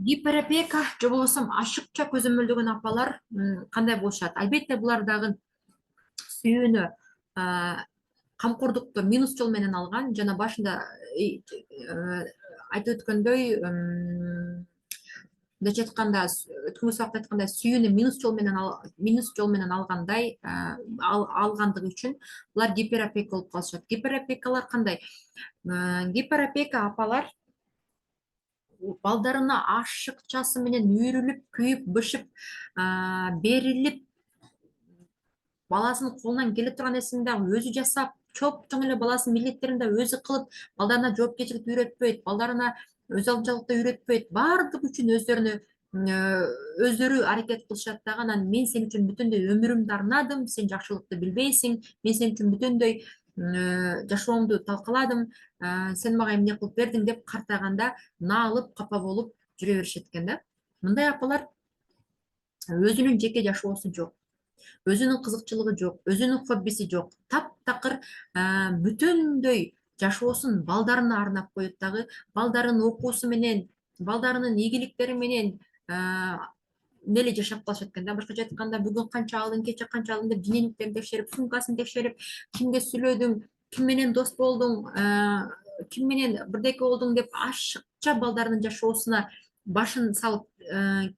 Гиперопека же болбосо ашыкча көзөмөлдөгөн апалар кандай болушат? Албетте булар дагы сүйүүнү камкордукту минус жол менен алган жана башында айтып өткөндөй мындайча айтканда өткөнкү сабакта айткандай сүйүүнү минус жол менен алгандай алгандыгы үчүн булар гиперопека болуп калышат. Гиперопекалар кандай? Гиперопека апалар балдарына ашыкчасы менен үйрүлүп, күйүп, бышып, берилип, баласынын колунан келе турган нерсени дагы өзү жасап, чоң эле баласынын милдеттерин да өзү кылып, балдарына жоопкерчиликти үйрөтпөйт, балдарына өз алдынчалыкты үйрөтпөйт, баардыгы үчүн өздөрү аракет кылышат дагы. Анан мен сен үчүн бүтүндөй өмүрүмдү арнадым, сен жакшылыкты билбейсиң, мен сен үчүн бүтүндөй жашоомду талкаладым, сен мага эмне кылып бердиң деп картайганда наалып, капа болуп жүрө беришет экен да. Мындай апалар өзүнүн жеке жашоосу жок, өзүнүн кызыкчылыгы жок, өзүнүн хоббиси жок, таптакыр бүтүндөй жашоосун балдарына арнап коет дагы, балдарынын окуусу менен, балдарынын ийгиликтери менен неле жашап калышат экен да. Башкача айтканда, бүгүн канча алдың, кече канча алдың деп дневниктерин текшерип, сумкасын текшерип, кимге сүйлөдүң, ким менен дос болдуң, ким менен бирдеке болдуң деп ашыкча балдарынын жашоосуна башын салып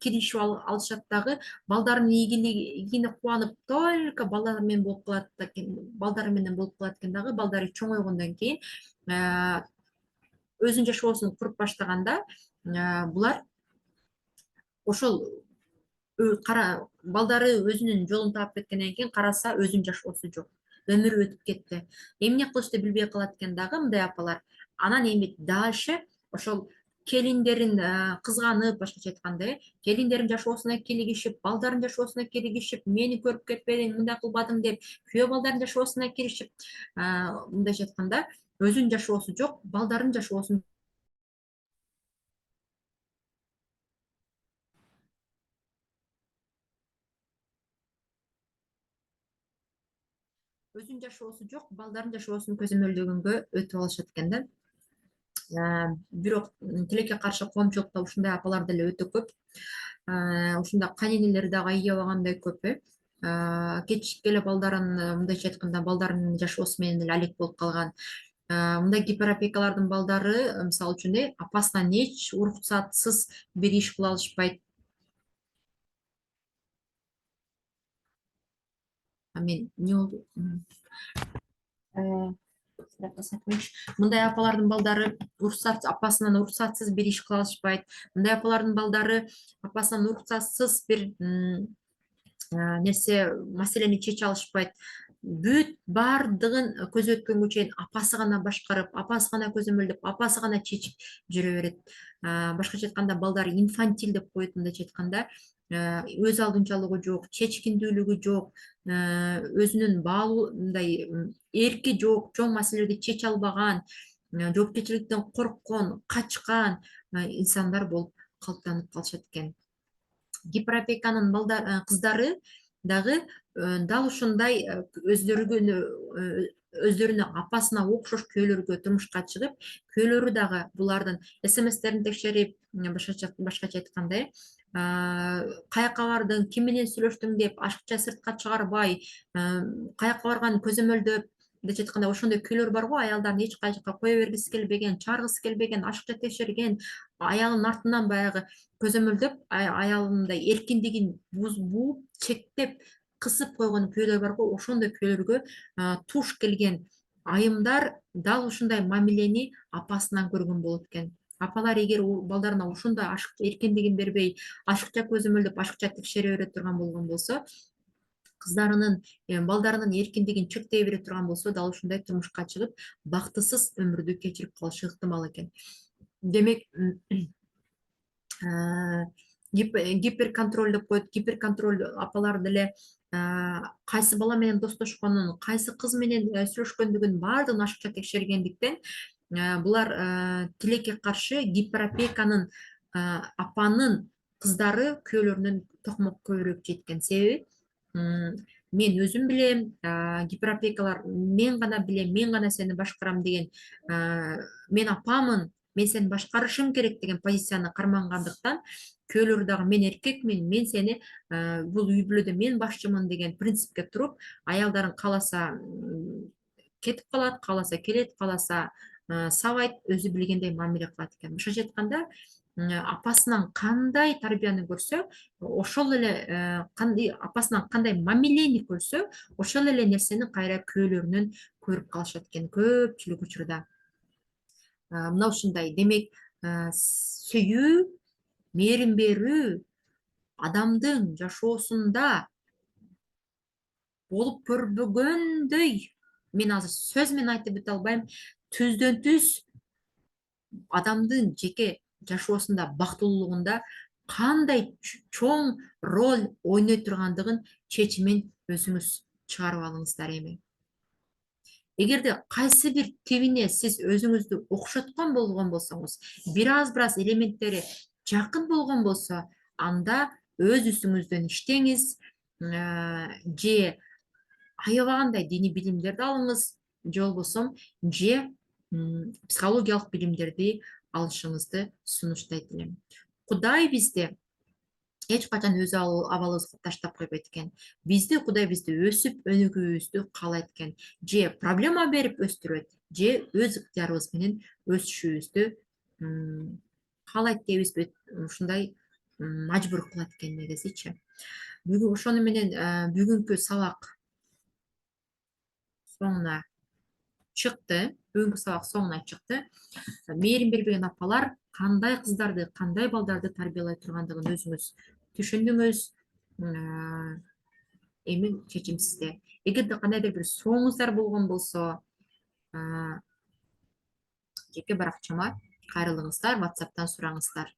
киришип алышат дагы. Балдарынын ийгилигине кубанып только балдары менен болуп калат экен дагы. Балдары чоңойгондон кийин өзүнүн жашоосун куруп баштаганда булар ошол балдары өзүнүн жолун таап кеткенден кийин караса өзүнүн жашоосу жок, өмүрү өтүп кетти, эмне кылышты билбей калат экен дагы мындай апалар. Анан эми дальше ошол келиндерин кызганып, башкача айтканда келиндерин жашоосуна киригишип, балдарын жашоосуна киригишип, мени көрүп кетпедиң, мындай кылбадың деп күйөө балдарын жашоосуна киришип, мындайча айтканда өзүнүн жашоосу жок, балдарын жашоосун балдарын жашоосун көзөмөлдөгөнгө өтүп алышат экен да. Бирок тилекке каршы коомчулукта ушундай апалар деле өтө көп. Ушундай кайненелер дагы аябагандай көп. Кечикке эле балдарын, мындайча айтканда, балдарынын жашоосу менен эле алек болуп калган. Мындай гиперопекалардын балдары, мисалы үчүн, апасынан эч уруксатсыз бир иш кыла алышпайт. Мен эмне болду? Мындай апалардын балдары апасынан уруксатсыз бир иш кыла алышпайт. Мындай апалардын балдары апасынан уруксатсыз бир маселени чече алышпайт. Бүт баардыгын көз өткөнгө чейин апасы гана башкарып, апасы гана көзөмөлдөп, апасы гана чечип жүрө берет. Башкача айтканда, балдар инфантил деп коет, мындайча айтканда. Өз алдынчалыгы жок, чечкиндүүлүгү жок, өзүнүн мындай эрки жок, чоң маселелерди чече албаган, жоопкерчиликтен корккон, качкан инсандар болуп калыптанып калышат экен. Гиперопеканын кыздары дагы дал ушундай өздөрүнө апасына окшош күйөөлөргө турмушка чыгып, күйөөлөрү дагы булардын смстерин текшерип, башкача айтканда, каяка бардың, ким менен сүйлөштүң деп ашыкча сыртка чыгарбай, каяка барганын көзөмөлдөп, мындайча айтканда, ошондой күйөөлөр бар го, аялдарын эч кайда кое бергиси келбеген, чааргысы келбеген, ашыкча текшерген, аялынын артынан баягы көзөмөлдөп, аялынын эркиндигин бууп, чектеп, кысып койгон күйөөлөр бар го, ошондой күйөөлөргө туш келген айымдар дал ушундай мамилени апасынан көргөн болот экен. Апалар эгер балдарына ушундай эркиндигин бербей, ашыкча көзөмөлдөп, ашыкча текшере бере турган болгон болсо, кыздарынын, балдарынын эркиндигин чектей бере турган болсо, дал ушундай турмушка чыгып, бактысыз өмүрдү кечирип калышы ыктымал экен. Демек, гиперконтроль деп коет. Гиперконтроль апалар деле кайсы бала менен достошконун, кайсы кыз менен сүйлөшкөндүгүн баардыгын ашыкча текшергендиктен, булар тилекке каршы гиперопеканын апанын кыздары күйөөлөрүнөн токмок көбүрөөк жейт экен. Себеби мен өзүм билем, гиперопекалар мен гана билем, мен гана сени башкарам деген, мен апамын, мен сени башкарышым керек деген позицияны кармангандыктан күйөөлөр дагы мен эркекмин, мен сени бул үй бүлөдө мен башчымын деген принципке туруп, аялдарын кааласа кетип калат, кааласа келет, кааласа сабайт, өзү билгендей мамиле кылат экен. Башкача айтканда, апасынан кандай тарбияны көрсө, ошол эле кандай апасынан кандай мамилени көрсө, ошол эле нерсени кайра күйөөлөрүнөн көрүп калышат экен көпчүлүк учурда. Мына ушундай. Демек, сүйүү, мээрим берүү адамдын жашоосунда болуп көрбөгөндөй, мен азыр сөз менен айтып өтө албайм, түздөн түз адамдын жеке жашоосунда бактылуулугунда кандай чоң роль ойной тургандыгын чечимин өзүңүз чыгарып алыңыздар эми. Эгерде кайсы бир тибине сиз өзүңүздү окшоткон болгон болсоңуз, бир аз элементтери жакын болгон болсо, анда өз үстүңүздөн иштеңиз, же аябагандай диний билимдерди алыңыз, же болбосо психологиялык билимдерди алышыңызды сунуштайт элем. Кудай бизди эч качан өз абалыбызга таштап койбойт экен. Кудай бизди өсүп өнүгүүбүздү каалайт экен. Же проблема берип өстүрөт, же өз ыктыярыбыз менен өсүшүбүздү каалайт дейбизби, ушундай мажбур кылат экен негизичи. Бүгүн ошону менен бүгүнкү сабак соңуна чыкты. Бүгүнкү сабак соңуна чыкты. Мээрим бербеген апалар кандай кыздарды, кандай балдарды тарбиялай тургандыгын өзүңүз түшүндүңүз. Эми чечим сизде. Эгерде кандайдыр бир сурооңуздар болгон болсо, жеке баракчама кайрылыңыздар, WhatsApp'тан сураңыздар.